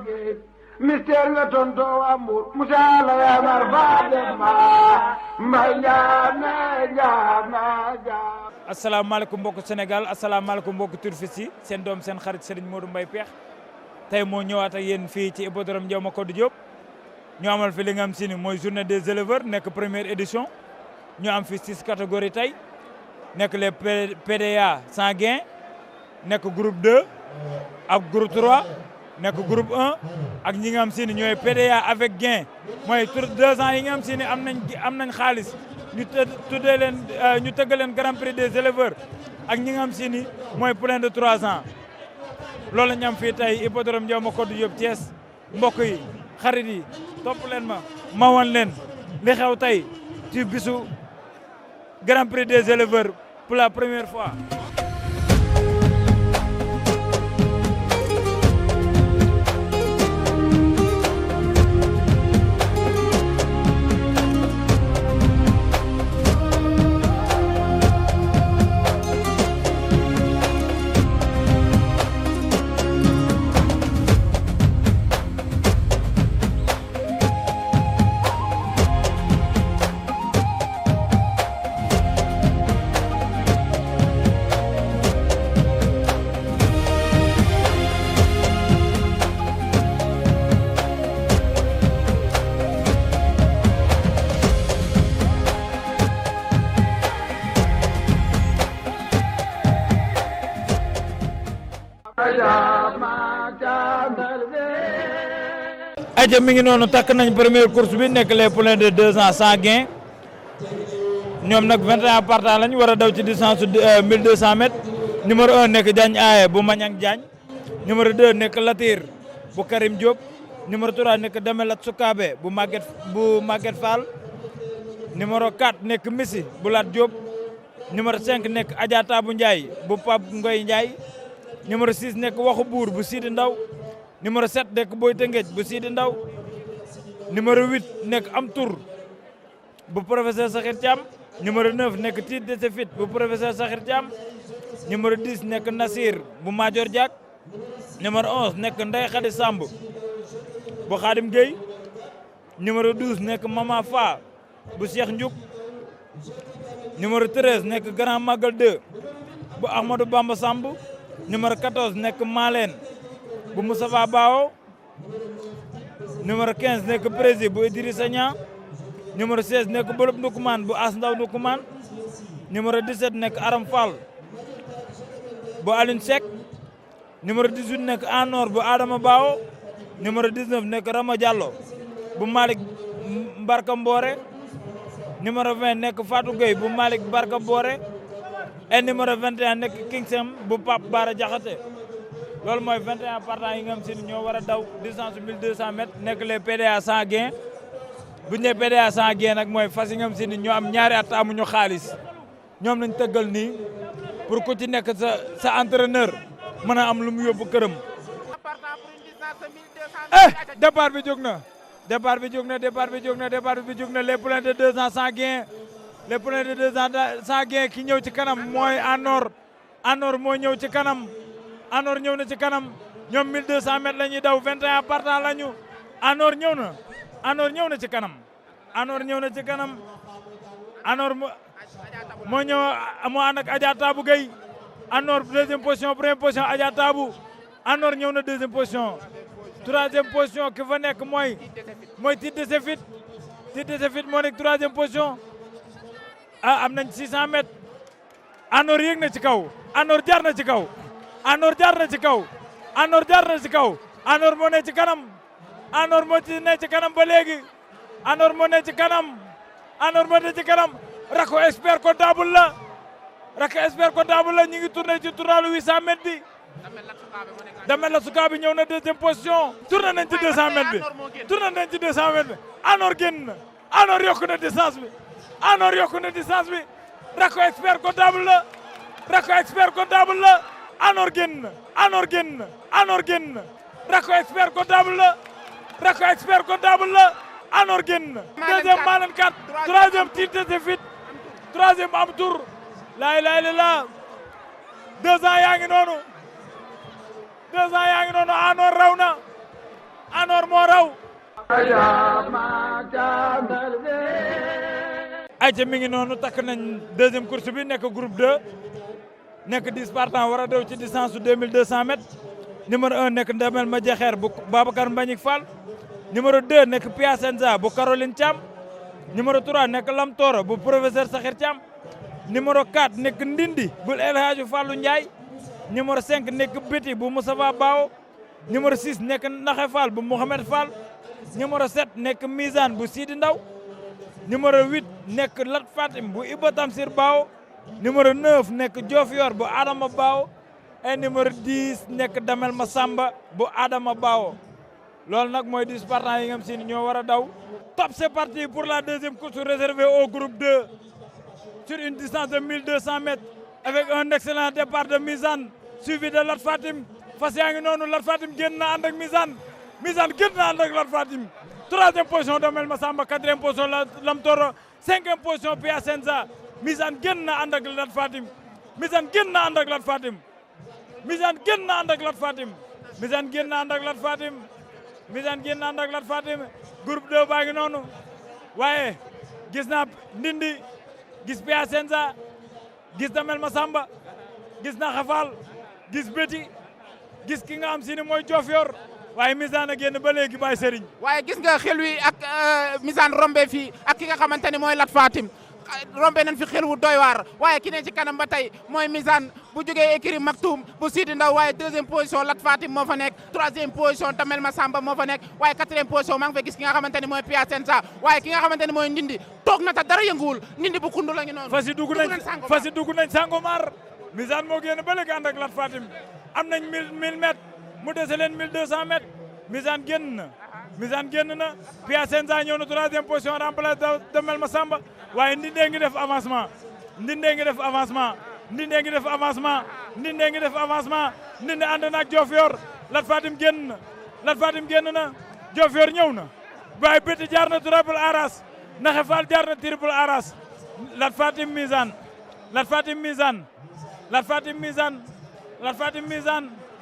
géej mystère nga tontoo amul Moussa la yamar faa dem ma mbay njaame njaame njaame. asalaamaaleykum mbokku Sénégal asalaamaaleykum mbokku turfis yi seen doom seen xarit Serigne Modou Mbaye Pekh tey moo ñëwaat ak yéen fii ci hippodrome Ndiaw Macodou Diop ñu amal fi li nga xam si ni mooy journée des éleveurs nekk première édition ñu am fi 6 catégories tey nekk les PDA sans gain nekk groupe 2 ak groupe 3 nekk groupe 1 ak ñi nga xam si ni ñooy PDA avec gain mooy 2 ans yi nga xam si ni am nañ xaalis ñu tuddee leen ñu tëgg leen grand prix des éleveurs ak ñi nga xam si ni mooy plein de 3 ans loolu la ñu am fii tey hippodrome Ndiaw Macodou Diop Thiès mbokk yi xarit yi topp leen ma wan leen li xew tey ci bisu grand prix des éleveurs pour la première fois. aja mi ngi noonu takk nañ première course bi nekk les poulains de 2 ans sans gain ñoom nag 21 partants lañ war a daw ci distance 1200 mètres numéro 1 nekk Diagne Aye bu Mañang Diagne numéro 2 nekk Latir bu Karim Diop numéro 3 nekk Demelat Soukabe bu Maguette Fall numéro 4 nekk Missi bu Lat Diop numéro 5 nekk Adja Tabou Ndiaye bu Pape Ngoy Ndiaye numéro 6 nekk Waxu Buur bu Sidi Ndaw numéro 7 nekk Boy Tëngéej bu Sidi Ndaw numéro 8 nekk Am Tour bu professeur Sakhir Thiam numéro 9 nekk Tiit de Sefit bu professeur Sakhir Thiam numéro 10 nekk Nasir bu Major Diak numéro 11 nekk Ndeye Khady Samb bu Khadim Gueye numéro 12 nekk Mama Fa bu Cheikh Ndiouk numéro 13 nekk Grand Magal 2 bu Ahmadou Bamba Samb numéro 14 nekk Malen bu Moustapha Bao numéro 15 nekk Prési bu Idrissa Niang numéro 16 nekk Bolob Ndoukoumane bu As Ndaw Ndoukoumane numéro 17 nekk Aram Fall bu Aline Seck numéro 18 nekk Anor bu Adama Bao numéro 19 nekk Rama Diallo bu Malick Mbarka Mbore numéro 20 nekk Fatou Gueye bu Malick Mbarka Mbore et numéro 21 nekk Kingsem bu Pape Bara Diakhaté loolu mooy 21 partants yi nga xam si ñoo war a daw distance 1200 mètres nekk les PDA sans gain bu ñu nee PDA sans gain nag mooy fas yi nga xam si ñoo am ñaari at amuñu xaalis ñoom lañ tëggal nii pour ku ci nekk sa entraîneur mën a am lu mu yóbbu këram. Départ bi jóg na les poulains de 2 ans sans gain les poulains de 2 ans sans gain ki ñëw ci kanam mooy Anor moo ñëw ci kanam. Anor ñëw na ci kanam ñoom 1200 mètres la ñuy daw 21 partants la ñu Anor ñëw na ci kanam Anor moo ñëw moo ànd ak Adja Tabou Gueye Anor deuxième position première position Adja Tabou Anor ñëw na deuxième position troisième position ki fa nekk mooy Tiit de Sefit moo nekk troisième position am nañ 600 mètres Anor yéeg na ci kaw Anor jaar na ci kaw Anor moo ne ci kanam Anor moo ne ci kanam ba léegi Anor moo ne ci kanam Rako expert comptable la ñu ngi tourné ci touralu 800 mètres bi Demelat Soukabe ñëw na deuxième position tourné nañ ci 200 mètres bi Anor génn na Anor yokku na distance bi Rako expert comptable la Anor génn na Rako expert comptable la Anor génn na deuxième Malen 4 troisième Tiit de Sefit troisième Am Tour laa ilaaha illallaah 2 ans yaa ngi noonu Anor raw na Tanor moo raw ayca mi ngi noonu takk nañ deuxième course bi nekk groupe 2 nekk 10 partants war a daw ci distance su 2200 mètres numéro 1 nekk Ndamel ma jaxeer bu Babacar Mbagnick Fall numéro 2 nekk Piacenza bu Caroline Thiam numéro 3 nekk Lam Toro bu professeur Sakhir Thiam numéro 4 nekk Ndindi bu El Hadji Fallou Ndiaye numéro 5 nekk Béti bu Moustapha Bao numéro 6 nekk Naxe Fall bu Mouhamed Fall numéro 7 nekk Misaan bu Sidi Ndaw numéro 8 nekk Lat Fatim bu Iba Tamsir Bao numéro 9 nekk Diofior bu Adama Bao et numéro 10 nekk Damel Massamba bu Adama Bao loolu nag mooy 10 partants yi nga xam si ñoo war a daw. Top, c'est parti pour la deuxième course réservée au groupe 2 sur une distance de 1200 mètres avec un excellent départ de Misaan suivi de Lat Fatim fas yaa ngi noonu Lat Fatim génn na ànd ak Misaan génn na ànd ak Lat Fatim troisième position Damel Massamba quatrième position Lam Toro cinquième position Piacenza Misaan génn na ànd ak Lat Fatim Misaan génn na ànd ak Lat Fatim Misaan génn na ànd ak Lat Fatim Misaan génn na ànd ak Lat Fatim Misaan génn na ànd ak Lat Fatim groupe 2 baa ngi noonu waaye gis naa Ndindi gis Piacenza gis Damel Massamba gis na Xafal gis Béti gis ki nga xam si ni mooy Diofior waaye Misaan a génn ba léegi Baye Serigne. waaye gis nga xel wi ak Misaan rombe fii ak ki nga xamante ni mooy Lat Fatim rombe nañ fi xel wu doy waar waaye ki ne ci kanam ba tey mooy Misaan bu jógee écurie Maktoum bu Sidi Ndaw waaye deuxième position Lat Fatim moo fa nekk troisième position Damel Massamba moo fa nekk waaye quatrième position maa ngi fay gis ki nga xamante ni mooy Piacenza waaye ki nga xamante ni mooy Ndindi toog na ta dara yënguwul Ndindi bu kundu la ngi noonu. fas yi dugg nañ Sangomar Misaan moo génn ba léegi ànd ak Lat Fatim am nañ 1000 mètres mu dese leen 1200 mètres Misaan génn na Piacenza ñëw na troisième position remplace Damel Massamba waaye Ndindee ngi def avancement Ndindi ànd na ak Diofior Lat Fatim génn na Diofior ñëw na waaye Béti jaar na triple aras Naxe Fall jaar na triple aras Lat Fatim Misaan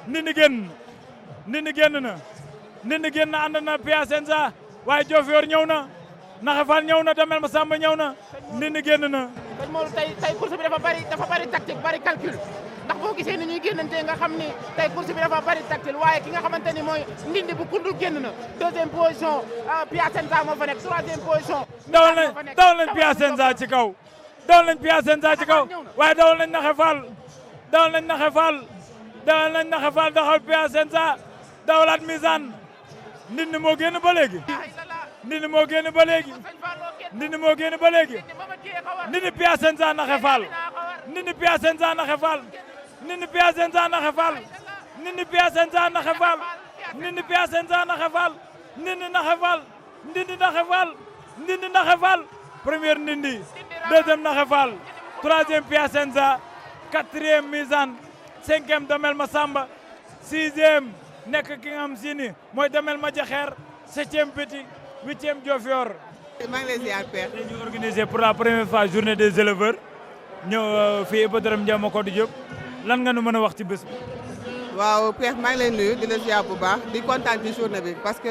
Ndindi génn na ànd na Piacenza waaye Diofior ñëw na Naxe Fall ñëw na Damel Massamba ñëw na Ndindi génn na. kon moom tey course bi dafa bari tactique bari calcul ndax boo gisee ni ñuy génnante nga xam ni tey course bi dafa bari tactique waaye ki nga xamante ni mooy Ndindi bu kundu génn na deuxième position Piacenza moo fa nekk troisième position. dawal nañ Piacenza ci kaw waaye dawal nañ Naxe Fall daxal Piacenza dawalaat Misaan Ndindi moo génn ba léegi Ndindi Piacenza Naxe Fall Ndindi Piacenza Naxe Fall première Ndindi deuxième Naxe Fall troisième Piacenza quatrième Misaan cinquième Damel Massamba sixième nekk ki nga xam si ni mooy Damel ma jaxeer septième Béti huitième Diofior. maa ngi lay ziar Père. ñu organisé pour la première fois journée des éleveurs ñëw fii Hippodrome Ndiaw Macodou Diop lan nga nu mën a wax ci bés bi. waaw Père maa ngi lay nuyu di la ziar bu baax di kontaan ci journée bi parce que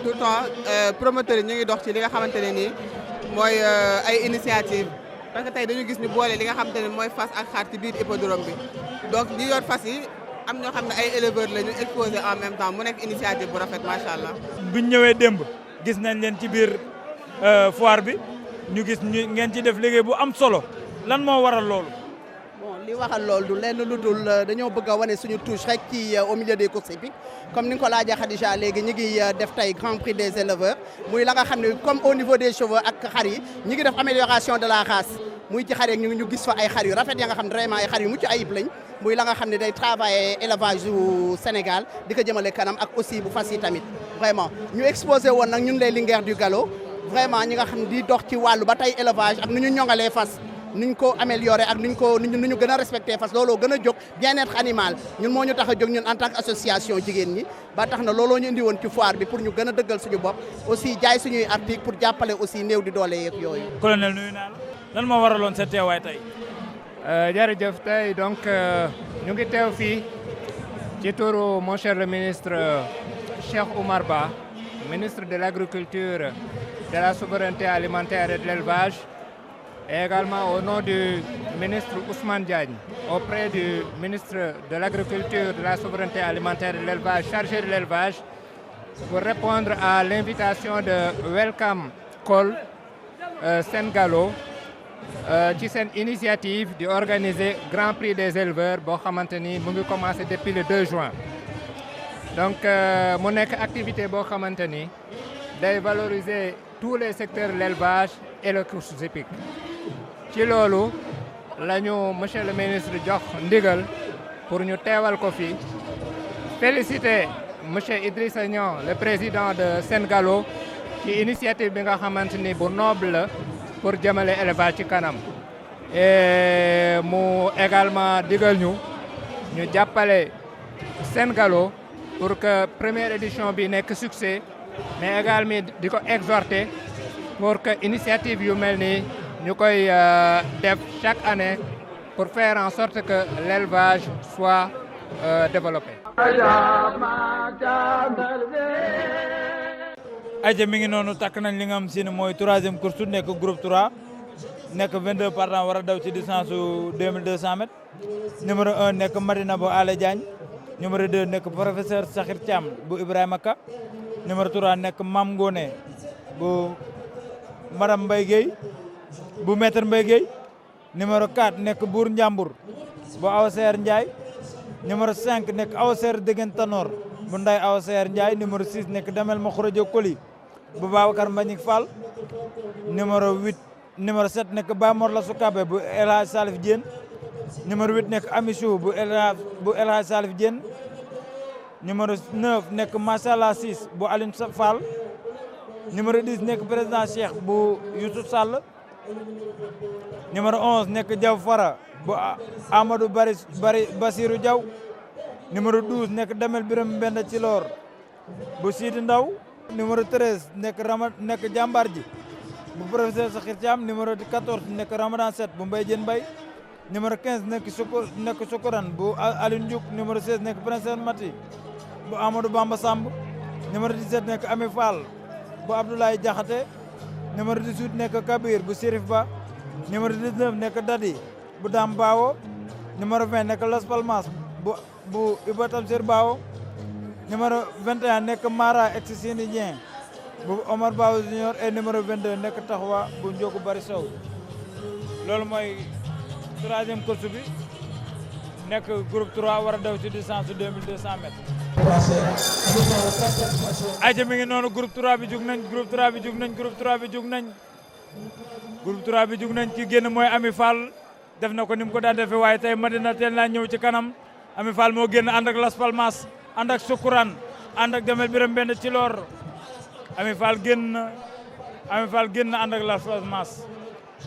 tout le temps promoteurs yi ñu ngi dox ci li nga xamante ne nii mooy ay initiative parce que tey dañu gis ñu boole li nga xamante ne mooy fas ak xar ci biir hippodrome bi donc ñi yor fas yi. am ñoo xam ne ay éleveurs la ñu exposé en même temps mu nekk initiative bu rafet macha allah. biñ ñëwee démb gis nañ leen ci biir foire bi ñu gis ngeen ci def liggéey bu am solo lan moo waral loolu. bon li waxal loolu du lenn lu dul dañoo bëgg a wane suñu touche rek ci au milieu des courses hippiques comme ni nga ko laajee Khadija léegi ñu ngi def tey grand prix des éleveurs muy la nga xam ne comme au niveau des chevaux ak xar yi ñu ngi def amélioration de la race muy ci xar yeeg ñu gis fa ay xar yu rafet ya nga xam ne vraiment ay xar yu mucc ayib lañ. muy la nga xam ne day travailler élevage du Sénégal di ko jëmale kanam ak aussi bu fas yi tamit vraiment ñu exposé woon nag ñun les Linguères du Galop vraiment ñi nga xam ne di dox ci wàllu ba tey élevage ak nu ñu ñongalee fas nuñ ko amélioré ak nuñ ñu gën a respecté fas looloo gën a jóg bien-être animal ñun moo ñu tax a jóg ñun en tant que association jigéen ñi ba tax na looloo ñu indi woon ci foire bi pour ñu gën a dëggal suñu bopp aussi jaay suñuy article pour jàppale aussi néew di doole yeeg yooyu. colonel nuyu naa la lan moo waraloon sa teewaay tey. jërëjëf tey donc ñu ngi teew fii ci turu mon cher le ministre Cheikh Oumar Ba, ministre de l'Agriculture, de la Souveraineté alimentaire et de l'Élevage, et également au nom du ministre Ousmane Diagne, auprès du ministre de l'Agriculture, de la Souveraineté alimentaire et de l'Élevage, chargé de l'élevage, pour répondre à l'invitation de Welcome Call Sen-Gallo ci seen initiative di organiser Grand Prix des éleveurs boo xamante ni mu ngi commencé depuis le 2 juin. Donc mu nekk activité boo xamante ni day valoriser tous les secteurs de l'élevage et le course hippique. ci loolu la ñu monsieur le ministre jox ndigal pour ñu teewal ko fi féliciter monsieur Idrissa Niang, le président de Sen-Gallo, ci initiative bi nga xamante ni bu noble la pour jëmale élevage ci kanam. Et mu également digal ñu jàppale Sen-Gallo pour que première édition bi nekk succès, mais également di ko exhorter pour que initiative yu mel nii ñu koy def chaque année pour faire en sorte que l'élevage soit développé. ayca mi ngi noonu takk nañ li nga xam si ne mooy 3e course nekk groupe 3 nekk 22 partants war a daw ci distance su 2200 mètres. numéro 1 nekk Madina bu Ale Diagne, numéro 2 nekk professeur Sakhir Thiam bu Ibrahima Ka, numéro 3 nekk Mam Ngone bu madame Mbaye Gueye bu maître Mbaye Gueye, numéro 4 nekk Bour Ndiambour bu Awseer Ndiaye, numéro 5 nekk Awseer Degen Tanor bu Nday Awseer Ndiaye, numéro 6 nekk Damel Makhouredio Koli bu Babacar Mbagnick Fall, numéro 7 nekk Bamor la Soukabe bu El Hadj Salif Diène, numéro 8 nekk Amichou bu El Hadj Salif Diène, numéro 9 nekk Machallah 6 bu Aline Fall, numéro 10 nekk président Cheikh bu Youssouf Sall, numéro 11 nekk Diaw Fara bu Amadou Basirou Diaw, numéro 12 nekk Damel Biram Mbenda Cilor bu Sidi Ndaw, numéro 13 nekk Jambar ji bu professeur Sakhir Thiam, numéro 14 nekk Ramadan 7 bu Mbaye Diène Mbaye, numéro 15 nekk Soukourane bu Aline Diouk, numéro 16 nekk Prince Mati bu Amadou Bamba Samb, numéro 17 nekk Ami Fall bu Abdoulaye Diakhaté, numéro 18 nekk Kabir bu Serif Ba, numéro 19 nekk Dadi bu Dam Bawo, numéro 20 nekk Las Palmas bu Iba Tamsir Bawo, numéro 21 nekk Mara ex Sini Dieng bu Omar Bawo Junior, et numéro 22 nekk Taxwa bu Ndiogu Bari Sow. loolu mooy 3e course bi nekk groupe 3 war a daw ci distance 2200 mètres. ayca mi ngi noonu groupe 3 bi jug nañ groupe 3 bi jug nañ ki génn mooy Ami Fall, def na ko ni mu ko daan defee, waaye tey Madina teel naa ñëw ci kanam. Ami Fall moo génn ànd ak Las Palmas, ànd ak Soukourane, ànd ak Damel Biram Mbend Cilor. Ami Fall génn ànd ak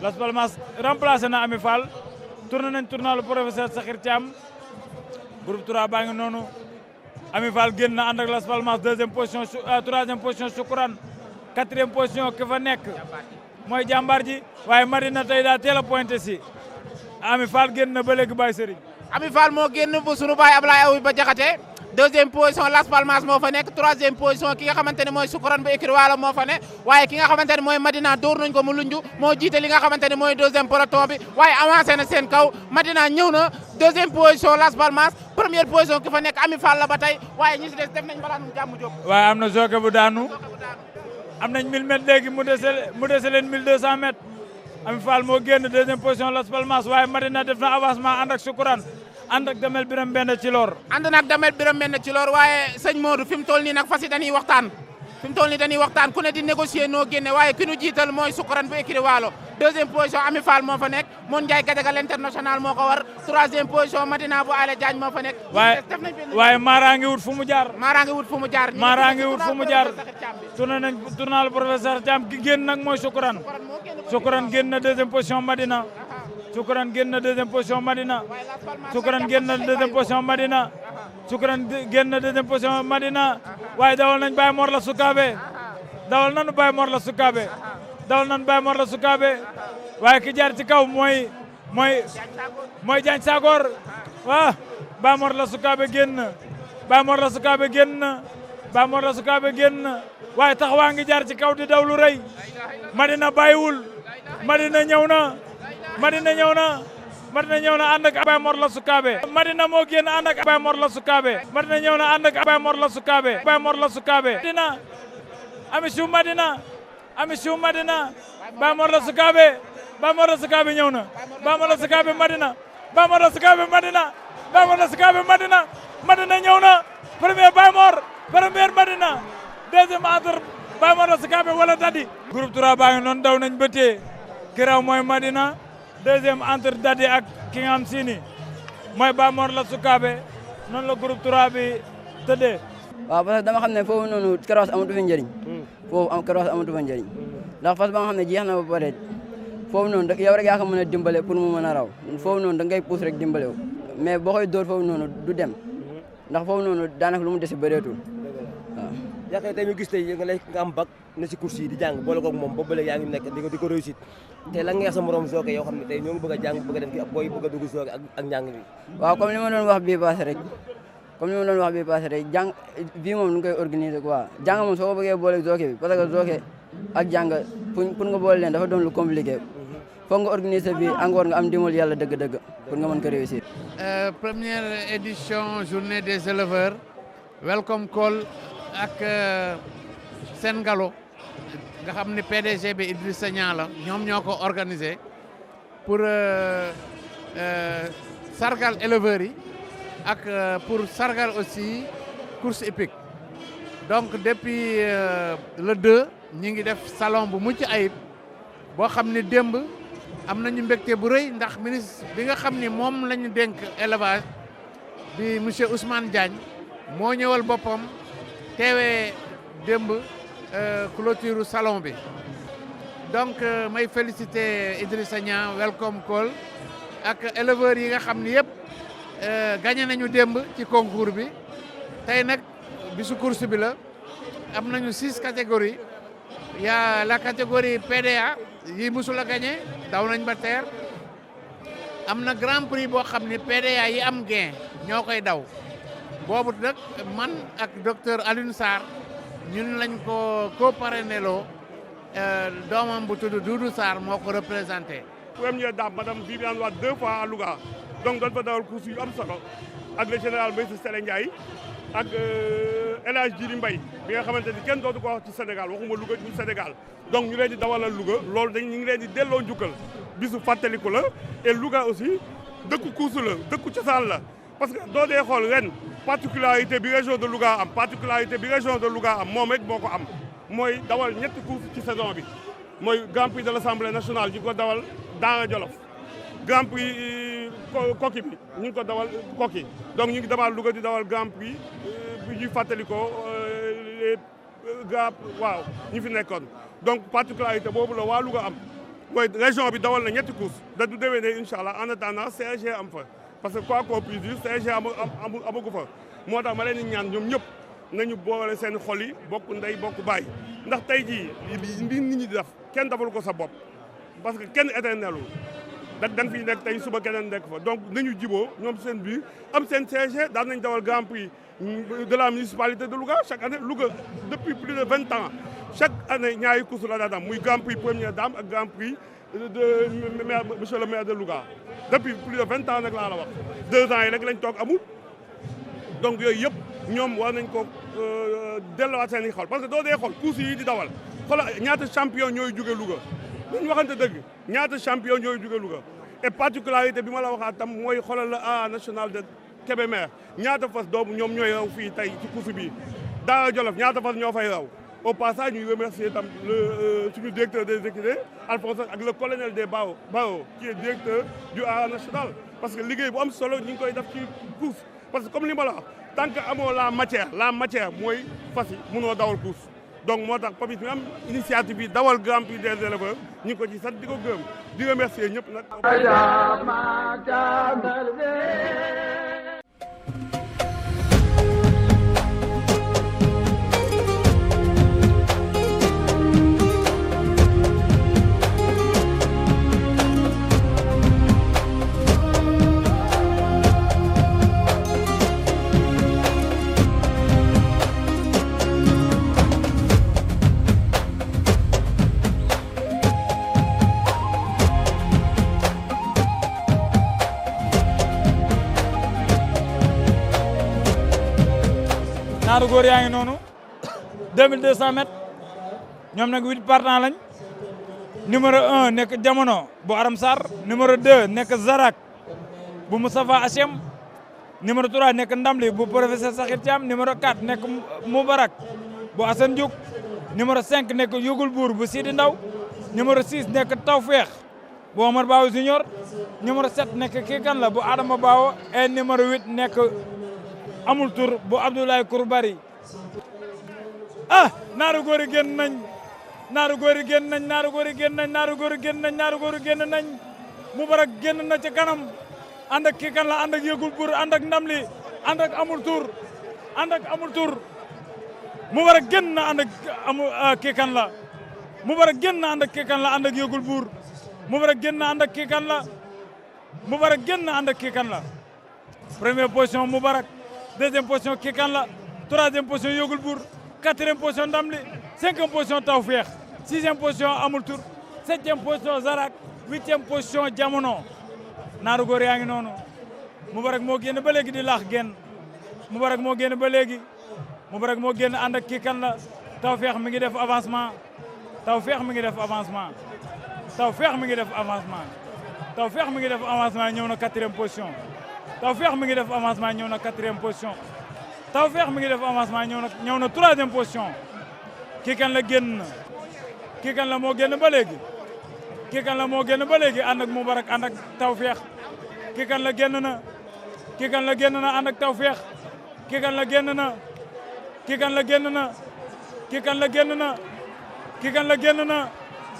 Las Palmas remplacé na Ami Fall. tourné nañ tournalu professeur Sakhir Thiam. groupe 3 baa ngi noonu. Ami Fall génn na ànd ak Las Palmas, 2e position 3e position Soukourane, 4e position ki fa nekk mooy jàmbaar ji, waaye Madina tey daa teel a pointé si. Ami Fall génn na ba léegi Baye Serigne. Ami Fall moo génn bu sunu baay Ablaye Awi ba Jaxate. 2e position Las Palmas moo fa nekk, 3e position ki nga xamante ne mooy Soukourane bu écurie Walo moo fa nekk, waaye ki nga xamante ne mooy Madina dóor nañ ko mu lunju moo jiite li nga xamante ne mooy 2e peloton bi, waaye avancé na seen kaw. Madina ñëw na 2e position Las Palmas, 1e position ki fa nekk Ami Fall la ba tey, waaye ñi si des def nañ mbalaanum jàmm jóg. waaye am na joke bu daanu, am nañ 1000 mètres léegi mu dese leen 1200 mètres. Ami Fall moo génn 2e position Las Palmas, waaye Madina def na avancement ànd ak Soukourane, ànd ak Damel Biram Mbend Cilor. ànd nag Damel Biram Mbend Cilor, waaye sëñ Modou fi mu toll nii nag fas yi dañuy waxtaan. ku ne di négocier noo génne, waaye ki nu jiital mooy Soukourane bu écurie Walo. 2e position Ami Fall moo fa nekk, Mon Ndiaye Gadiaga l'international moo ko war. 3e position Madina bu Ale Diagne moo fa nekk. waaye Mara ngi wut fu mu jaar. tourné nañ tournal professeur Thiam ki génn nag mooy Soukourane. Soukourane génn na 2e position Madina. Soukourane génn na 2e position Madina. Soukourane génn na 2e position Madina. Soukourane génn na 2e position Madina. waaye dawal nañ Baye Mor la Soukabe. dawal nañu Baye Mor la Soukabe. waaye ki jaar ci kaw mooy Diagne Sagor. waaw Baye Mor la Soukabe génn. Baye Mor la Sukaabe génn na waaye taxawaa ngi jaar ci kaw di daw lu rëy Madina bàyyiwul Madina ñëw na Madina ñëw na Madina ñëw na ànd ak Baye Mor la Sukaabe Madina moo génn ànd ak Baye Mor la Sukaabe Madina ñëw na ànd ak Baye Mor la Sukaabe Baye Mor la Sukaabe Madina ami siw Madina ami siw Madina Baye Mor la Sukaabe Baye Mor la Sukaabe ñëw na Baye Mor la Sukaabe Madina Baye Mor la Sukaabe Madina Baye Mor la Sukaabe Madina Madina ñëw na premier Baye Mor premier Madina deuxième entre Baye Mor la Sukaabe wala Dadi groupe 3 baa ngi noonu daw nañ ba tee kiraw mooy Madina deuxième entre Dadi ak ki nga xam si ni mooy Baye Mor la Sukaabe noonu la groupe 3 bi tëddee waaw parce que dama xam ne foofu noonu karawaas amatu fa njëriñ foofu am karawaas amatu fa njëriñ ndax fas ba nga xam ne jeex na ba pare foofu noonu yow rek yaa ko mën a dimbale pour mu mën a raw foofu noonu da ngay pousse rek dimbale wu mais boo koy dóor foofu noonu du dem ndax foofu noonu daanaka lu mu desi bëreetul waaw. yaakaar tey ñu gis tey nga am bac ne si course yi di jàng boole koog moom ba bële yaa ngi nekk di ko réussite tey lan nga sa morom Zoké yoo xam ne tey ñoo ngi bëgg a jàng bëgg a dem ci ab booy bëgg a dugg Zoké ak njàng bi. waaw comme li ma doon wax bii passé rek jàng bii moom nu koy organiser quoi jàng moom soo ko bëggee boole Zoké bi parce que Zoké ak jàng pour nga boole leen dafa doon lu compliqué foog nga organiser bi encore nga am dimbal yàlla dëgg-dëgg pour nga mën ko réussir. Première édition journée des éleveurs welcome call ak Sen Ngalo nga xam ne PDG bi Idrissa Niang la ñoom ñoo ko organisé pour sargal éleveurs yi ak pour sargal aussi course hippique donc depuis le 2 ñi ngi def salon bu mucc ayib boo xam ne démb am nañu mbégte bu rëy ndax ministre bi nga xam ni moom la ñu dénk élevage di monsieur Ousmane Diagne moo ñëwal boppam teewee démb clôture salon bi donc may féliciter Idrissa Niang welcome call ak éleveurs yi nga xam ni yëpp gagné nañu démb ci concours bi tey nag bisu course bi la am nañu 6 catégories y a la catégorie PDA yi musul a gagné daw nañ ba teer am na grand prix boo xam ni PDA yi am gain ñoo koy daw boobu nag man ak docteur Alioune Sarr ñun lañ ko co-parrainé loo doomam bu tudd Doudou Sarr moo ko représenté. Première dame madame Viviane Wade 2 fois à Louga donc doon fa dawal course yu am solo ak le général Maïssa Sélé Ndiaye ak El Hadj Djili Mbaye bi nga xamante ni kenn dootu ko wax ci Sénégal waxuma Louga du Sénégal donc ñu leen di dawalal Louga loolu ñu ngi leen di delloo njukkal bisu fàttaliku la et Louga aussi dëkku course la dëkku cosaan la parce que doo dee xool ren particularité bi région de Louga am particularité bi région de Louga am moom rek moo ko am mooy dawal ñetti course ci saison bi mooy Grand Prix de l'Assemblée nationale ñu ko dawal Daara Jolof Grand Prix Koki bi ñu ngi ko dawal Koki donc ñu ngi demal Louga di dawal Grand Prix bi ñuy fàttalikoo waaw ñu fi nekkoon donc particularité boobu la waa Louga am mooy région bi dawal na ñetti course da du déwénee incha allah en attendant CRG am fa parce que quoi qu'on puisse dire CRG amagu fa moo tax ma leen di ñaan ñoom ñëpp nañu boole seen xol yi bokk ndey bokk baay ndax tey jii li nit ñi di def kenn defal ko sa bopp parce que kenn éternelul da nga fiy nekk tey suba keneen nekk fa donc nañu jiboo ñoom seen biir am seen CRG daan nañ dawal Grand Prix de la municipalité de Louga chaque année Louga depuis plus de 20 ans chaque année ñaari course la daan am muy Grand Prix première dame ak Grand Prix de monsieur le maire de Louga depuis plus de 20 ans nag laa la wax 2 ans yi rek lañ toog amul donc yooyu yëpp ñoom war nañ ko delluwaat seen i xol parce que doo dee xool course yi di dawal xoolal ñaata champion ñooy jóge Louga dañu waxante dëgg ñaata champion ñooy jóge Louga et particularité bi ma la waxaat tam mooy xoolal la A national de Kébémer ñaata fas doomu ñoom ñooy raw fii tey ci course bi Daara Jolof ñaata fas ñoo fay raw au passage ñuy remercier tam suñu directeur des équidés Alphonse ak le colonel des Bao qui est directeur du A national parce que liggéey bu am solo ñu ngi koy def ci course parce que comme li ma la wax tant que amoo la matière mooy fas yi mënoo dawal course donc moo tax Papis mi am initiative bi dawal Grand Prix des éleveurs ñu ngi ko ci sant di ko gërëm di remercier ñëpp nag. naaru góor yaa ngi noonu 2200 mètres ñoom nag 8 partants lañ numéro 1 nekk Jamono bu Aram Sarr numéro 2 nekk Zarak bu Moustapha Hachem numéro 3 nekk Ndamli bu professeur Sakhir Thiam numéro 4 nekk Moubarak bu Assane Diouk numéro 5 nekk Yugul Bour bu Sidi Ndaw numéro 6 nekk Tawfeex bu Omar Bawo Junior numéro 7 nekk Kikan la bu Adama Bawo et numéro 8 nekk Amul Tour bu Abdoulaye Kourbari ah naaru góor yi génn nañ naaru góor yi génn nañ naaru góor yi génn nañ naaru góor yi génn nañ naaru góor yi génn nañ Moubarak génn na ci kanam ànd ak Kikan la ànd ak Yugul Bour ànd ak Ndamli ànd ak Amul Tour ànd ak Amul Tour Moubarak génn na ànd ak Kikan la Moubarak génn na ànd ak Kikan la ànd ak Yugul Bour Moubarak génn na ànd ak Kikan la Moubarak génn na ànd ak Kikan la première position Moubarak deuxième position Kikan la troisième position Yugul Bour quatrième position Ndamli cinquième position Tawfeex sixième position Amul Tour septième position Zarak huitième position Jamono naaru góor yaa ngi noonu Moubarak moo génn ba léegi di laax génn Moubarak moo génn ba léegi Moubarak moo génn ànd ak Kikan la Tawfeex mi ngi def avancement Tawfeex mi ngi def avancement Tawfeex mi ngi def avancement Tawfeex mi ngi def avancement ñëw na quatrième position Tawfeex mi ngi def avancement ñëw na quatrième position Tawfeex mi ngi def avancement ñëw na troisième position Kikan la génn na Kikan la moo génn ba léegi Kikan la moo génn ba léegi ànd ak Moubarak ànd ak Tawfeex Kikan la génn na Kikan la génn na ànd ak Tawfeex Kikan la génn na Kikan la génn na Kikan la génn na Kikan la génn na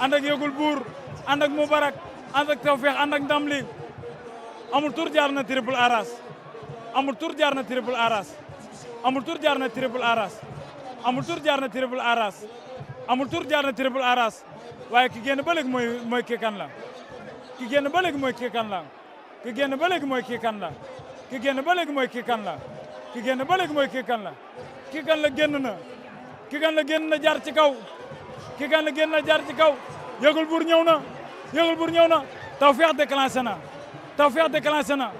ànd ak Yugul Bour ànd ak Moubarak ànd ak Tawfeex ànd ak Ndamli Amul Tour jaar na triple aras Amul Tour jaar na triple aras Amul Tour jaar na triple aras Amul Tour jaar na triple aras Amul Tour jaar na triple aras waaye ki génn ba léegi mooy Kikan la ki génn ba léegi mooy Kikan la ki génn ba léegi mooy Kikan la ki génn ba léegi mooy Kikan la ki génn ba léegi mooy Kikan la Kikan la génn na Kikan la génn na jaar ci kaw Kikan la génn na jaar ci kaw Yugul Bour ñëw na Yugul Bour ñëw na Tawfeex déclenché na Tawfeex déclenché na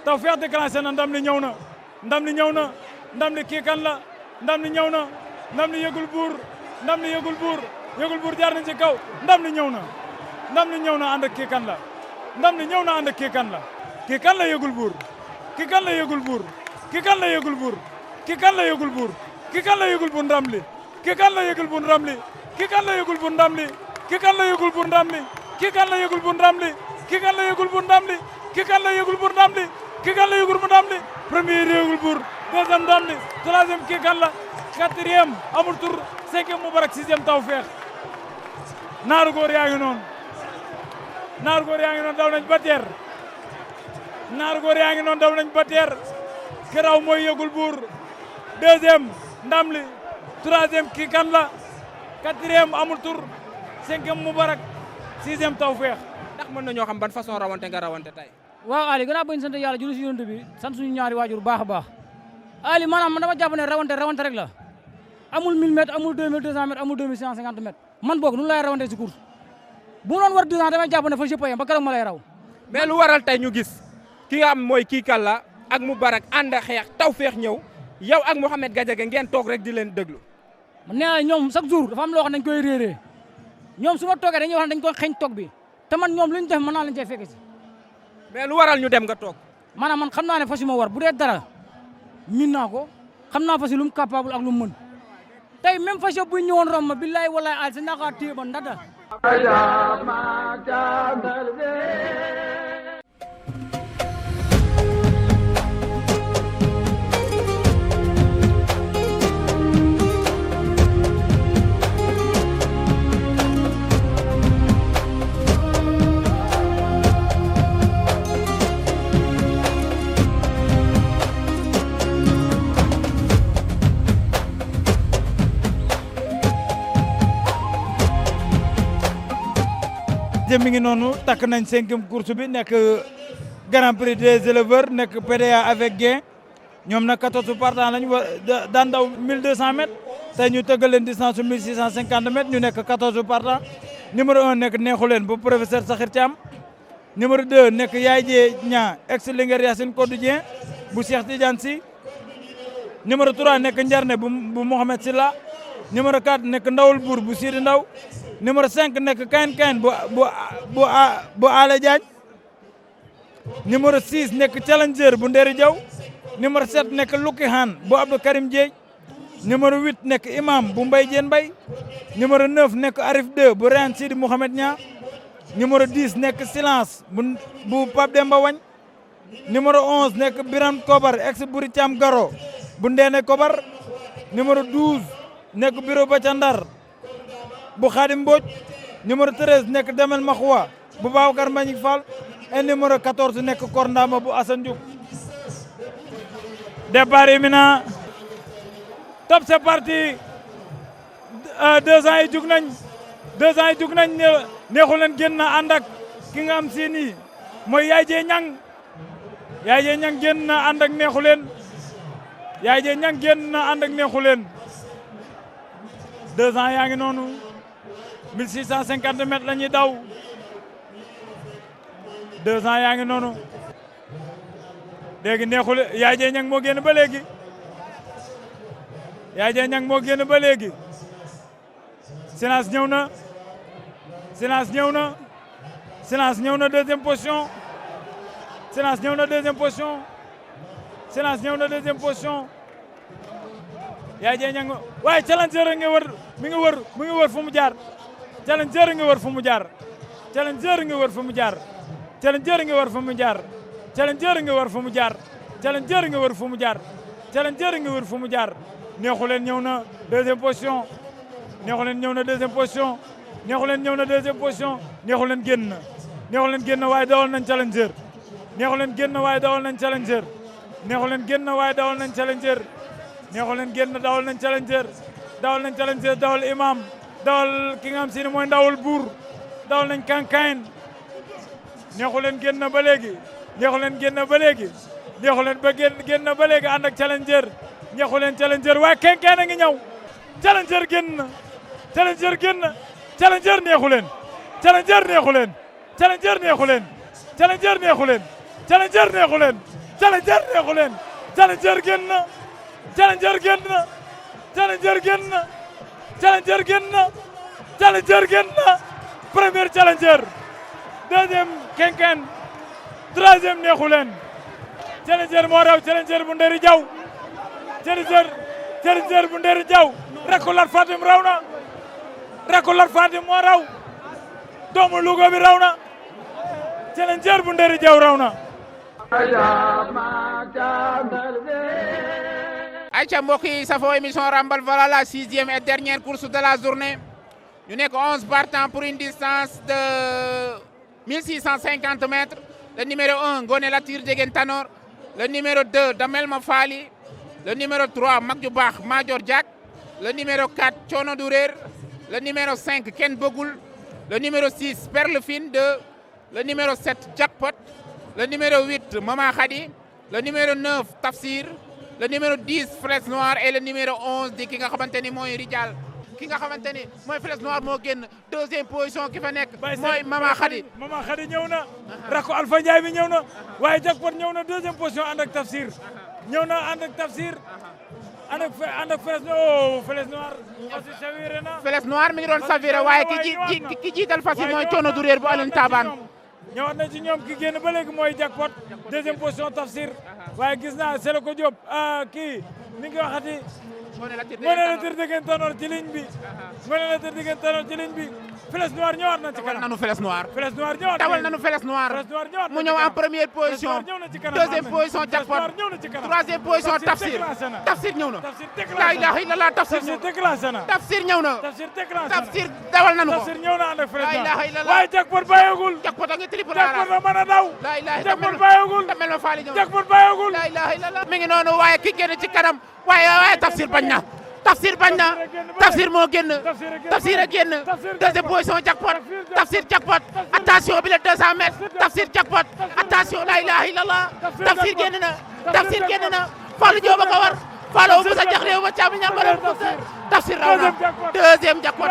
Tawfeex déclenché na Ndamli ñëw na Ndamli ñëw na Ndamli Kikan la Ndamli ñëw na Ndamli Yugul Bour Ndamli Yugul Bour Yugul Bour jaar na ci kaw Ndamli ñëw na Ndamli ñëw na ànd ak Kikan la Ndamli ñëw na ànd ak Kikan la Kikan la Yugul Bour Kikan la Yugul Bour Kikan la Yugul Bour Kikan la Yugul Bour Kikan la Yugul Bour Ndamli Kikan la Yugul Bour Ndamli Kikan la Yugul Bour Ndamli Kikan la Yugul Bour Ndamli Kikan la Yugul Bour Ndamli Kikan la Yugul Bour Ndamli Kikan la Yugul Bour Ndamli Kikan la Yugul Bour Ndamli premier Yugul Bour deuxième Ndamli troisième Kikan la quatrième Amul Tour cinquième Moubarak sixième Tawfeex naaru góor yaa ngi noonu naaru góor yaa ngi noonu daw nañ ba teer naaru góor yaa ngi noonu daw nañ ba teer kiraw mooy Yugul Bour deuxième Ndamli troisième Kikan la quatrième Amul Tour cinquième Moubarak sixième Tawfeex ndax mën nañoo xam ban façon rawante nga rawante tey. waaw Ali gannaaw bañ sant yàlla julli si yonent bi sant suñu ñaari waajur baax a baax Ali maanaam man dama jàpp ne rawante rek la amul 1000 mètres amul 2200 mètres amul 2150 mètres man boog nu lay rawante si course bu mu doon war 2 ans damay jàpp ne fa jëpp yam ba keroog ma lay raw. mais lu waral tey ñu gis ki nga am mooy Kikan la ak Moubarak ànd a xeex Tawfeex ñëw yow ak Mouhamed Gadiaga ngeen toog rek di leen déglu. nee naa ñoom chaque jour dafa am loo xam ne dañ koy réeree ñoom su ma toogee dañuy wax ne dañ koy xeeñ toog bi te man ñoom lu ñu def mën naa leen cee fekk si. mais lu waral ñu dem nga toog. maanaam man xam naa ne fas yu ma war bu dee dara min naa ko xam naa fas yi lu mu capable ak lu mu mën tey même fas bu ñëwoon rom ma billaay walaay al si naka téye ba ndata. mi ngi noonu takk nañ 5e course bi nekk Grand Prix des éleveurs nekk PDA avec gain ñoom nag 14 partants lañ daan daw 1200 mètres tey ñu tëggal leen distance su 1650 mètres ñu nekk 14 partants numéro 1 nekk Neexuleen bu professeur Sakhir Thiam numéro 2 nekk Yaay Jee Ñaa ex Linguère Yacine Kodou Dieng bu Cheikh Tidiane Sy numéro 3 nekk Njarne bu Mohamed Silla numéro 4 nekk Ndawul Buur bu Sidi Ndaw numéro 5 nekk Kayn bu Ale Diagne numéro 6 nekk Challenger bu Nderi Diaw numéro 7 nekk Luki Han bu Abdou Karim Dieye numéro 8 nekk Imam bu Mbaye Diène Mbaye numéro 9 nekk Arif 2 bu Reine Sidi Mouhamed Nia numéro 10 nekk Silence bu Pape Demba Wagne numéro 11 nekk Biram Kobar ex Buri Thiam Garo bu Ndeene Kobar numéro 12 nekk Biro Baca Ndar bu Khadim Mbodj numéro 13 nekk Demel Makhwa bu Babacar Mbagnick Fall et numéro 14 nekk Korndama bu Assane Diouf. Départ imminent. Top, c'est parti. 2 ans yi jug nañ 2 ans yi jug nañ neexu leen génn ànd ak ki nga am si nii mooy Yaye Dieng Niang Yaye Dieng Niang génn na ànd ak neexu leen Yaye Dieng Niang génn na ànd ak neexu leen 2 ans yaa ngi noonu 1650 mètres la ñuy daw 2 ans yaa ngi noonu léegi neexu leen Yaye Dieng Niang moo génn ba léegi Yaye Dieng Niang moo génn ba léegi Silence ñëw na Silence ñëw na Silence ñëw na deuxième position Silence ñëw na deuxième position Silence ñëw na deuxième position Yaye Dieng Niang waaye Challenger nga wër mi ngi wër fu mu jaar Challenger nga wër fu mu jaar Challenger nga wër fu mu jaar Challenger nga wër fu mu jaar Challenger nga wër fu mu jaar Challenger nga wër fu mu jaar Challenger nga wër fu mu jaar neexu leen ñëw na deuxième position neexu leen ñëw na deuxième position neexu leen ñëw na deuxième position neexu leen génn neexu leen génn waaye dawal nañ Challenger neexu leen génn waaye dawal nañ Challenger neexu leen génn waaye dawal nañ Challenger neexu leen génn dawal nañ Challenger dawal nañ Challenger dawal Imam dawal ki nga xam si ne mooy Ndawul Buur dawal nañ Kayn neexu leen génn ba léegi neexu leen génn ba léegi neexu leen ba génn ba léegi ànd ak Challenger neexu leen Challenger waaye Kayn a ngi ñëw Challenger génn na Challenger génn na Challenger neexu leen Challenger neexu leen Challenger neexu leen Challenger neexu leen Challenger neexu leen Challenger neexu leen Challenger génn na Challenger génn na Challenger génn na Challenger génn na Challenger génn na premier Challenger deuxième Kayn troisième neexu leen Challenger moo raw Challenger bu Nderi Diaw Challenger bu Nderi Diaw rakku Lat Fatim raw na rakku Lat Fatim moo raw doomu Louga bi raw na Challenger bu Nderi Diaw raw na ayca mbokk yi safoo émission Rambal voilà la 6e et dernière course de la journée ñu nekk 11 partants pour une distance de 1650 mètres le numéro 1 Ngoné Latyr Ndiéguène Tanor le numéro 2 Damel Mafali le numéro 3 Magju Baax Major Diak le numéro 4 Thiono Dourer le numéro 5 Ken Bogoul le numéro 6 Perle Fine 2 le numéro 7 Jackpot le numéro 8 Mama Khadi le numéro 9 Tafsir le numéro 10 Fraise Noire et le numéro 11 di ki nga xamante ni mooy Rijal ki nga xamante ni mooy Fraise Noire moo génn deuxième position ki fa nekk mooy Mama Khadi Mama Khadi ñëw na rakku Alpha Ndiaye bi ñëw na waaye Jackpot ñëw na deuxième position ànd ak Tafsir ñëw na ànd ak Tafsir ànd ak Fraise Noire aussi saviré na Fraise Noire mi ngi doon saviré waaye ki jiital fas yi mooy Thiono Dourer bu Alioune Taban ñëwaat na ci ñoom ki génn ba léegi mooy Jackpot deuxième position Tafsir waaye gis naa Sele ko Diop kii mi ngi waxati Ngoné Latyr Ndiéguène Tanor ci ligne bi Ngoné Latyr Ndiéguène Tanor ci ligne bi Fraise Noire ñëwaat na ci kanam nanu Fraise Noire ñëwaat dawal nanu Fraise Noire mu ñëw en première position deuxième position Jackpot troisième position Tafsir ñëw na la ilaha illallah Tafsir ñëw na Tafsir dawal nanu ko la ilaha illallah waaye Jackpot bàyyagul Jackpot a ngi triple Jackpot la mën a daw la ilaha Jackpot bàyyagul Damel ma faali ñëw Jackpot bàyyagul la ilaha illallah mi ngi noonu waaye ki génn ci kanam waaye Tafsir bañ na Tafsir moo génn Tafsir a génn deuxième position Jackpot Tafsir Jackpot attention bi la 200 mètres Tafsir Jackpot attention la ilaha illallah Tafsir génn na Fallou Diop a ko war Fallou Moussa Diakh réew ma caabi ñambaral Tafsir raw na deuxième Jackpot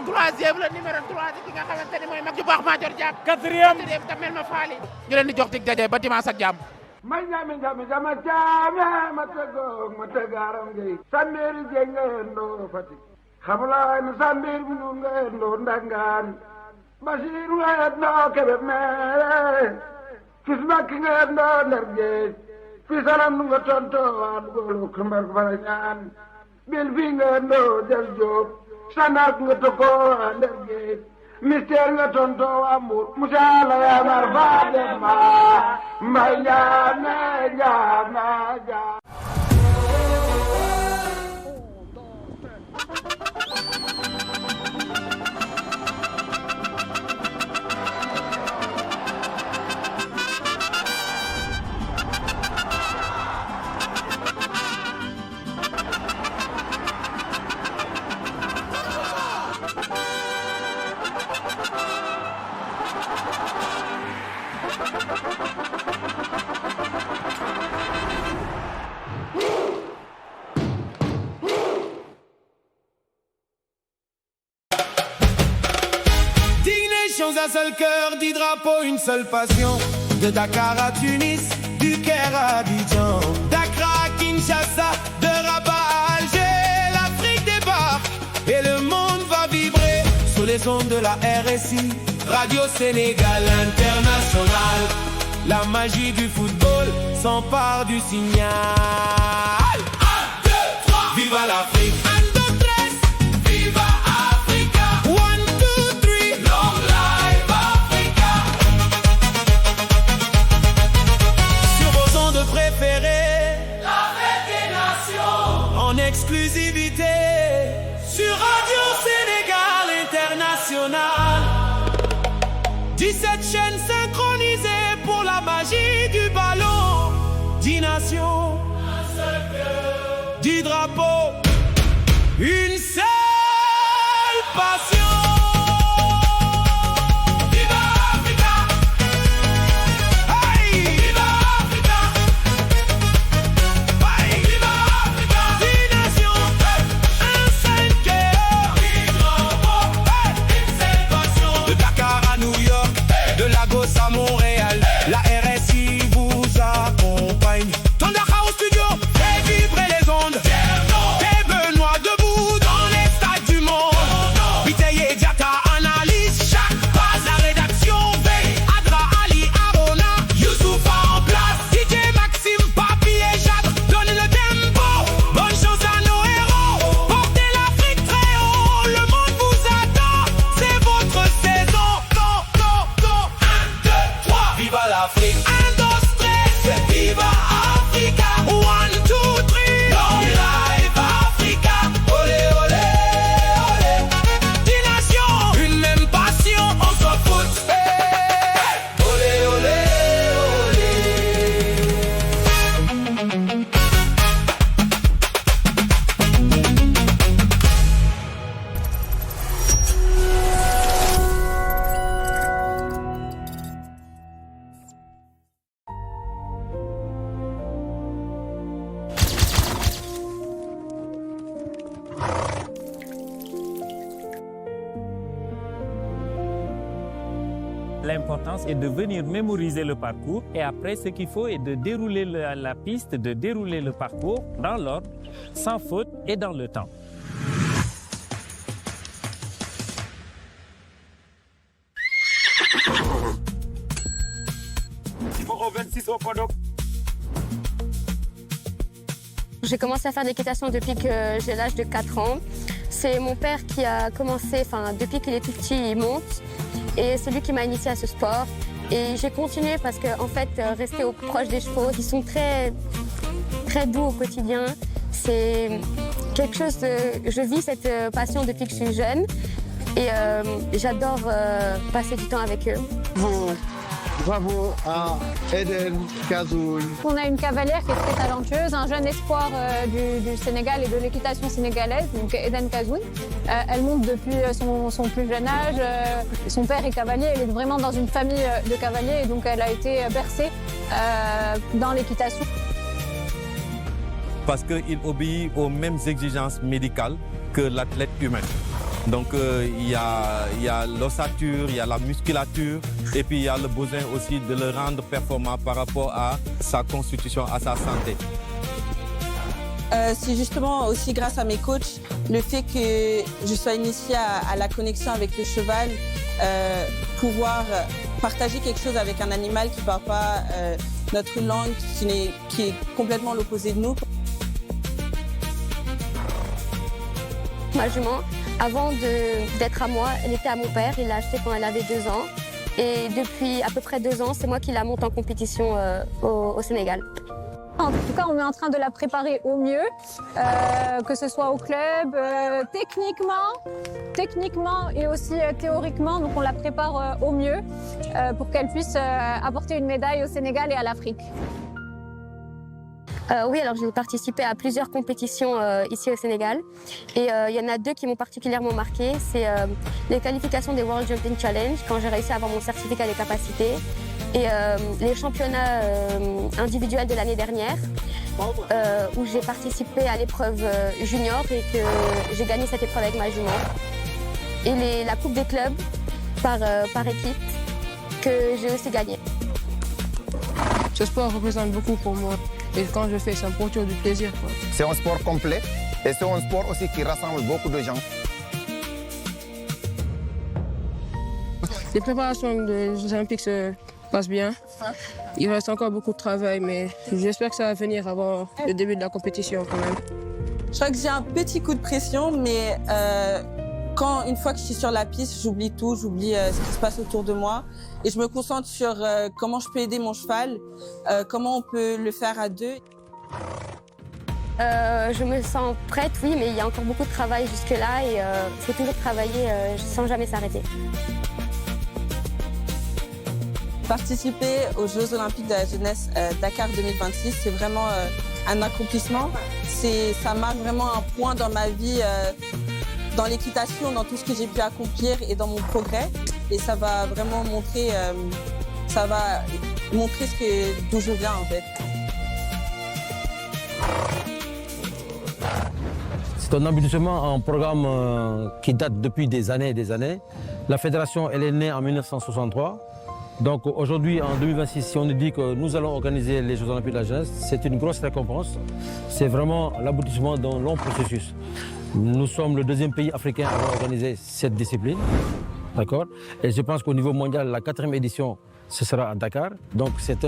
troisième le numéro 3 di ki nga xamante ni mooy mag ju baax Major Diak quatrième Damel ma faali ñu leen di jox dig daje ba dimanche ak jàmm ma ñami jama caame ma tëggoog ma tëggaaram ngay sambiri jeeg nga yendoo Fatick xamulaay na sambir bu ñu nga yendoo Ndangaan Basiir nga yendoo Kébémer fis makki nga yendoo Ndar Géej fi salam nu nga tontoo waa dugolo kumbar ko fara ñaan bil fii nga yendoo Jal Joob sanak nga tokkoo waa Ndar Géej mystère nga tontoo waa Mbuur Musaa la yamar faa dem ma mbay njaame njaame njaame. Un seul cœur, 10 drapeaux, une seule passion. De Dakar à Tunis, du Caire à Abidjan, d'Accra à Kinshasa, de Rabat à Alger, l'Afrique débarque et le monde va vibrer sous les ondes de la RSI, Radio Sénégal International. La magie du football s'empare du signal. 1, 2, 3, viva l'Afrique. Exclusivité sur Radio Sénégal International. 17 chaînes synchronisées pour la magie du ballon. 10 nations, un seul cœur, 10 drapeaux, une seule passion. À Montréal, la RSI vous accompagne. Tondara au studio, fait vibrer les ondes. Et Benoît debout dans les stades du monde. Biteye Diata analyse chaque passe. La rédaction veille. Adra Ali Arona, Youssoufa en place. DJ Maxime, Papi et Jacques donnent le tempo. Bonne chance à nos héros. Portez l'Afrique très haut. Le monde vous attend. C'est votre saison. Viva l'Afrique, un, deux, stress, viva Africa. 1, 2, 3, long live Africa. Olé, olé, olé. 10 nations, une même passion, on s'en fout. Hey. Olé, olé, L'importance est de venir mémoriser le parcours et après ce qu'il faut est de dérouler la piste, de dérouler le parcours dans l'ordre, sans faute et dans le temps. J'ai commencé à faire de l'équitation depuis que j'ai l'âge de 4 ans. C'est mon père qui a commencé, depuis qu'il est tout petit, il monte. Et c'est lui qui m'a initiée à ce sport. Et j'ai continué parce que, en fait, rester proche des chevaux, ils sont très, très doux au quotidien. C'est quelque chose de... Je vis cette passion depuis que je suis jeune. Et j'adore passer du temps avec eux. Bravo à Eden Kazoul. On a une cavalière qui est très talentueuse, un jeune espoir du Sénégal et de l'équitation sénégalaise, donc Eden Kazoul. Elle monte depuis son plus jeune âge. Son père est cavalier, elle est vraiment dans une famille de cavaliers et donc elle a été bercée dans l'équitation. Parce qu'il obéit aux mêmes exigences médicales que l'athlète humain. Donc il y a l'ossature, il y a la musculature et puis il y a le besoin aussi de le rendre performant par rapport à sa constitution, à sa santé. C'est justement aussi grâce à mes coachs, le fait que je sois initiée à la connexion avec le cheval, pouvoir partager quelque chose avec un animal qui ne parle pas notre langue, qui est complètement l'opposé de nous. Ma jument, avant d'être à moi, elle était à mon père. Il l'a achetée quand elle avait 2 ans. Et depuis à peu près 2 ans, c'est moi qui la monte en compétition au Sénégal. En tout cas, on est en train de la préparer au mieux, que ce soit au club, techniquement et aussi théoriquement. Donc on la prépare au mieux pour qu'elle puisse apporter une médaille au Sénégal et à l'Afrique. Oui, alors j'ai participé à plusieurs compétitions ici au Sénégal et il y en a 2 qui m'ont particulièrement marqué. C'est les qualifications des World Jumping Challenge quand j'ai réussi à avoir mon certificat de capacité et les championnats individuels de l'année dernière où j'ai participé à l'épreuve junior et que j'ai gagné cette épreuve avec ma jument. Et la coupe des clubs par équipe que j'ai aussi gagnée. Ce sport représente beaucoup pour moi. Et quand je fais, ça me procure du plaisir. C'est un sport complet et c'est un sport aussi qui rassemble beaucoup de gens. Les préparations des Jeux Olympiques se passent bien. Il reste encore beaucoup de travail, mais j'espère que ça va venir avant le début de la compétition quand même. Je crois que j'ai un petit coup de pression, mais une fois que je suis sur la piste, j'oublie tout, j'oublie ce qui se passe autour de moi. Et je me concentre sur comment je peux aider mon cheval, comment on peut le faire à 2. Je me sens prête, oui, mais il y a encore beaucoup de travail jusque-là et il faut toujours travailler sans jamais s'arrêter. Participer aux Jeux Olympiques de la jeunesse Dakar 2026, c'est vraiment un accomplissement. Ça marque vraiment un point dans ma vie, dans l'équitation, dans tout ce que j'ai pu accomplir et dans mon progrès. Et ça va vraiment montrer, d'où je viens en fait. C'est un aboutissement, un programme qui date depuis des années et des années. La fédération, elle est née en 1963. Donc aujourd'hui, en 2026, si on nous dit que nous allons organiser les Jeux Olympiques de la jeunesse, c'est une grosse récompense. C'est vraiment l'aboutissement d'un long processus. Nous sommes le 2e pays africain à avoir organisé cette discipline. D'accord ? Et je pense qu'au niveau mondial, la 4e édition, ce sera à Dakar. Donc c'est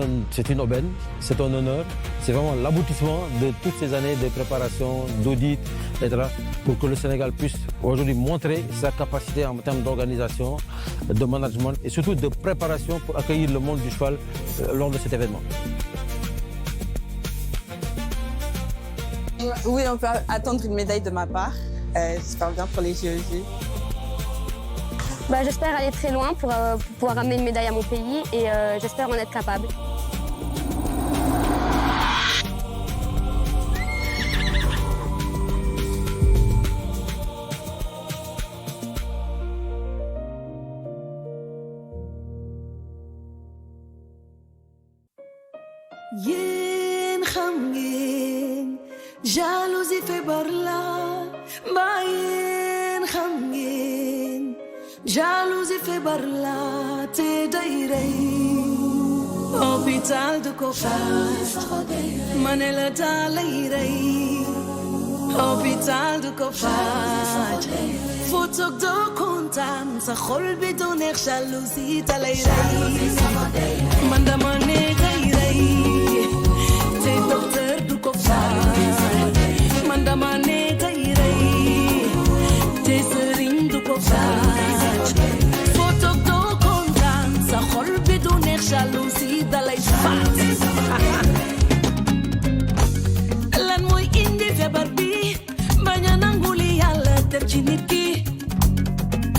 une aubaine, c'est un honneur. C'est vraiment l'aboutissement de toutes ces années de préparation, d'audit, etc. pour que le Sénégal puisse aujourd'hui montrer sa capacité en termes d'organisation, de management et surtout de préparation pour accueillir le monde du cheval lors de cet événement. Oui, on peut attendre une médaille de ma part. J'espère bien pour les JOJ. J'espère aller très loin pour pouvoir ramener une médaille à mon pays et j'espère en être capable. Yen xam ngeen jalousie feebar la mbaa yéen xam ngeen jalousie feebar la te day rey hôpital du ko faj ma ne la daa lay rey hôpital du ko faj foo toog doo kontaan sa xol bi du neex jalousie ta lay rey man dama ne day rey te docteur du ko faj man dama ne day rey te sëriñ du ko faj foo toog doo kontaan sa xol bi du neex jalousie da lay faat lan mooy indi feebar bi bañ a nangu li Yàlla def ci nit ki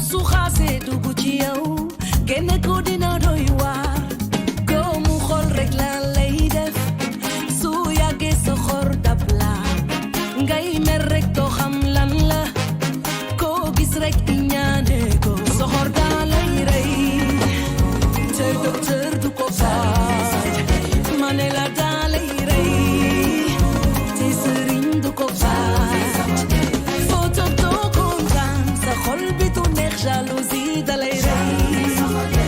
su xaasee dugg ci yow génne ko dina doy waar mu xol rek la lay def su yàggee sa xor dab la ngay mer rek doo xam lan la koo gis rek i ñaane ko sa xor daa lay rey te docteur du ko faj ma ne la daa lay rey te sëriñ du ko faj foo toog doo kontaan sa xol jalousie dalay rey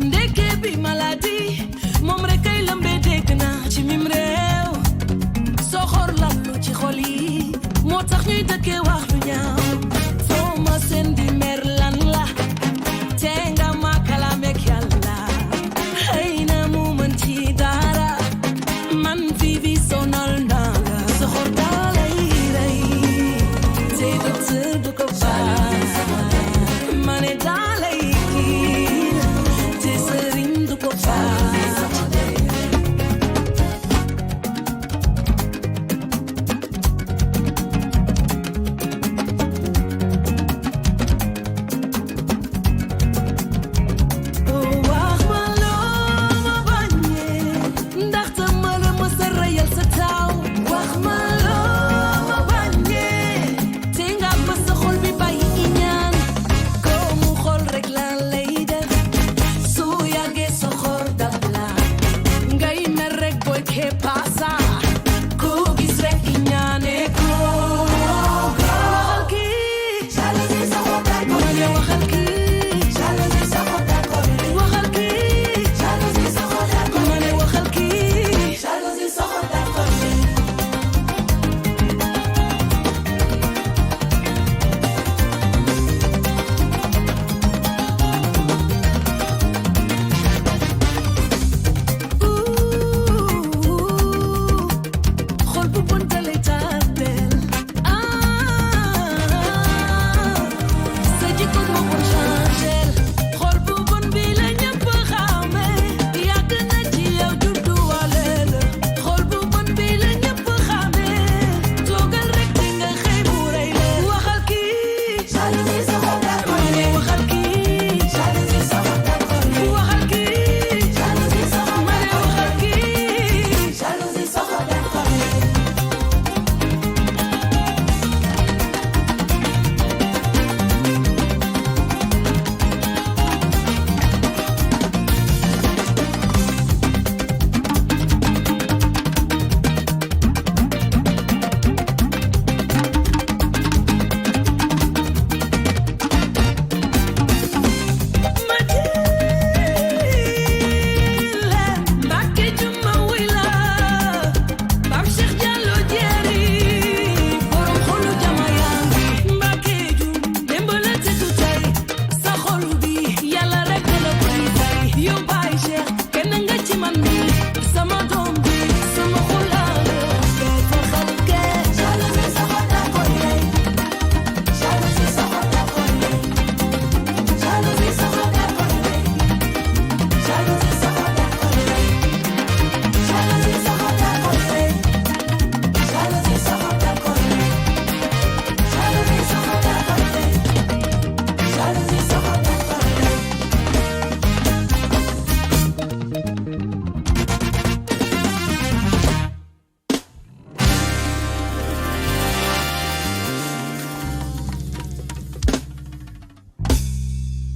ndeke bi maladie moom rek ay lëmbee dégg naa ci mim réew soxor lallu ci xol yi moo tax ñuy dëkkee wax lu ñaaw foo ma seen di mer